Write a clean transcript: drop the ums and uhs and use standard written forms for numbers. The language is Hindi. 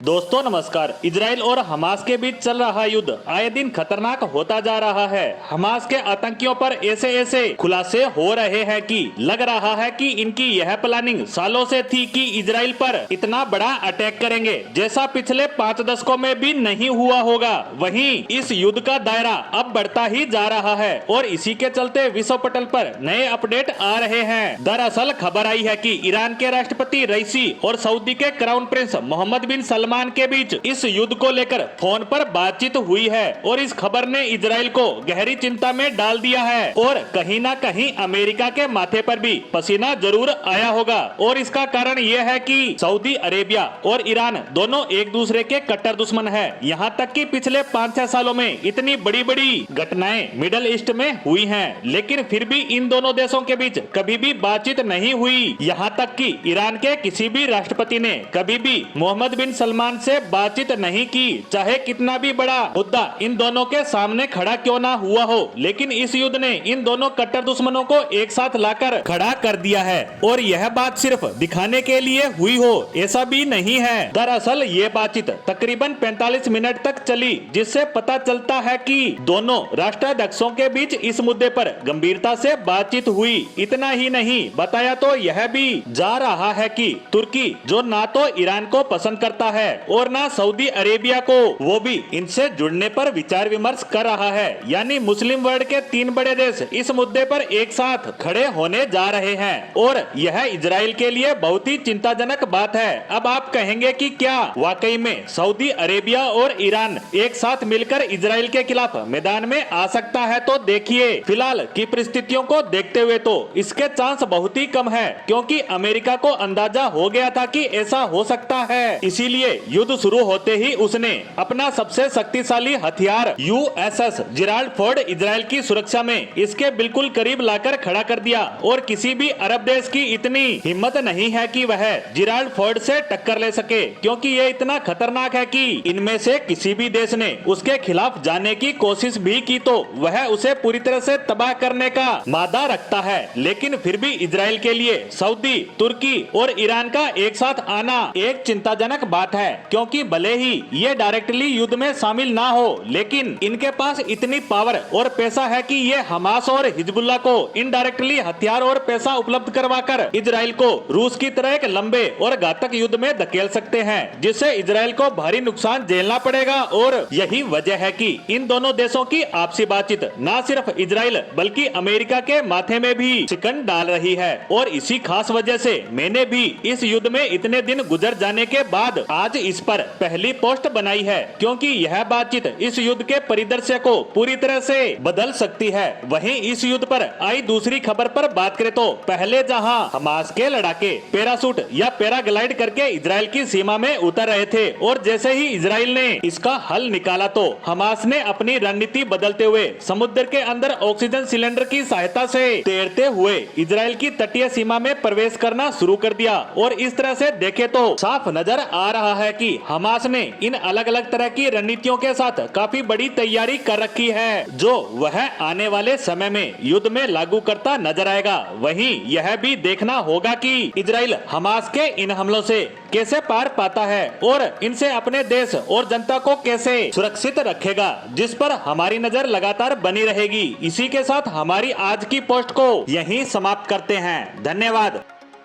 दोस्तों नमस्कार। इजराइल और हमास के बीच चल रहा युद्ध आए दिन खतरनाक होता जा रहा है। हमास के आतंकियों पर ऐसे खुलासे हो रहे हैं कि लग रहा है कि इनकी यह प्लानिंग सालों से थी कि इजराइल पर इतना बड़ा अटैक करेंगे जैसा पिछले 5 दशकों में भी नहीं हुआ होगा। वहीं इस युद्ध का दायरा अब बढ़ता ही जा रहा है और इसी के चलते विश्व पटल पर नए अपडेट आ रहे हैं। दरअसल खबर आई है कि ईरान के राष्ट्रपति रईसी और सऊदी के क्राउन प्रिंस मोहम्मद बिन सलमान के बीच इस युद्ध को लेकर फोन पर बातचीत हुई है और इस खबर ने इजराइल को गहरी चिंता में डाल दिया है और कहीं ना कहीं अमेरिका के माथे पर भी पसीना जरूर आया होगा। और इसका कारण यह है कि सऊदी अरेबिया और ईरान दोनों एक दूसरे के कट्टर दुश्मन है। यहाँ तक कि पिछले 5-6 सालों में इतनी बड़ी बड़ी घटनाएं मिडल ईस्ट में हुई हैं, लेकिन फिर भी इन दोनों देशों के बीच कभी भी बातचीत नहीं हुई। यहाँ तक कि ईरान के किसी भी राष्ट्रपति ने कभी भी मोहम्मद बिन सलमान से बातचीत नहीं की, चाहे कितना भी बड़ा मुद्दा इन दोनों के सामने खड़ा क्यों ना हुआ हो। लेकिन इस युद्ध ने इन दोनों कट्टर दुश्मनों को एक साथ लाकर खड़ा कर दिया है और यह बात सिर्फ दिखाने के लिए हुई हो ऐसा भी नहीं है। दरअसल ये बातचीत तकरीबन 45 मिनट तक चली, जिससे पता चलता है कि दोनों राष्ट्राध्यक्षों के बीच इस मुद्दे पर गंभीरता से बातचीत हुई। इतना ही नहीं, बताया तो यह भी जा रहा है कि तुर्की, जो ना तो ईरान को पसंद करता है और ना सऊदी अरेबिया को, वो भी इनसे जुड़ने पर विचार विमर्श कर रहा है। यानी मुस्लिम वर्ल्ड के 3 बड़े देश इस मुद्दे पर एक साथ खड़े होने जा रहे हैं और यह इजराइल के लिए बहुत ही चिंताजनक बात है। अब आप कहेंगे कि क्या वाकई में सऊदी अरेबिया और ईरान एक साथ मिलकर इजराइल के खिलाफ मैदान में आ सकता है? तो देखिए, फिलहाल की परिस्थितियों को देखते हुए तो इसके चांस बहुत ही कम है, क्योंकि अमेरिका को अंदाजा हो गया था कि ऐसा हो सकता है। इसीलिए युद्ध शुरू होते ही उसने अपना सबसे शक्तिशाली हथियार यूएसएस जेराल्ड फोर्ड इजराइल की सुरक्षा में इसके बिल्कुल करीब लाकर खड़ा कर दिया और किसी भी अरब देश की इतनी हिम्मत नहीं है कि वह जेराल्ड फोर्ड से टक्कर ले सके, क्योंकि यह इतना खतरनाक है कि इनमें से किसी भी देश ने उसके खिलाफ जाने की कोशिश भी की तो वह उसे पूरी तरह से तबाह करने का मादा रखता है। लेकिन फिर भी इजराइल के लिए सऊदी, तुर्की और ईरान का एक साथ आना एक चिंताजनक बात है, क्योंकि भले ही ये डायरेक्टली युद्ध में शामिल ना हो, लेकिन इनके पास इतनी पावर और पैसा है कि ये हमास और हिजबुल्लाह को इनडायरेक्टली हथियार और पैसा उपलब्ध करवाकर इजराइल को रूस की तरह एक लंबे और घातक युद्ध में धकेल सकते हैं, जिससे इजराइल को भारी नुकसान झेलना पड़ेगा। और यही वजह है कि इन दोनों देशों की आपसी बातचीत न सिर्फ इजराइल बल्कि अमेरिका के माथे में भी चिकन डाल रही है। और इसी खास वजह से मैंने भी इस युद्ध में इतने दिन गुजर जाने के बाद आज इस पर पहली पोस्ट बनाई है, क्योंकि यह बातचीत इस युद्ध के परिदृश्य को पूरी तरह से बदल सकती है। वहीं इस युद्ध पर आई दूसरी खबर पर बात करें तो पहले जहां हमास के लड़ाके पैराशूट या पैराग्लाइड करके इजराइल की सीमा में उतर रहे थे और जैसे ही इजराइल ने इसका हल निकाला तो हमास ने अपनी रणनीति बदलते हुए समुद्र के अंदर ऑक्सीजन सिलेंडर की सहायता से तैरते हुए इजराइल की तटीय सीमा में प्रवेश करना शुरू कर दिया। और इस तरह से देखे तो साफ नजर आ रहा है कि हमास ने इन अलग अलग तरह की रणनीतियों के साथ काफी बड़ी तैयारी कर रखी है, जो वह आने वाले समय में युद्ध में लागू करता नजर आएगा। वहीं यह भी देखना होगा कि इजराइल हमास के इन हमलों से कैसे पार पाता है और इनसे अपने देश और जनता को कैसे सुरक्षित रखेगा, जिस पर हमारी नजर लगातार बनी रहेगी। इसी के साथ हमारी आज की पोस्ट को यहीं समाप्त करते हैं। धन्यवाद।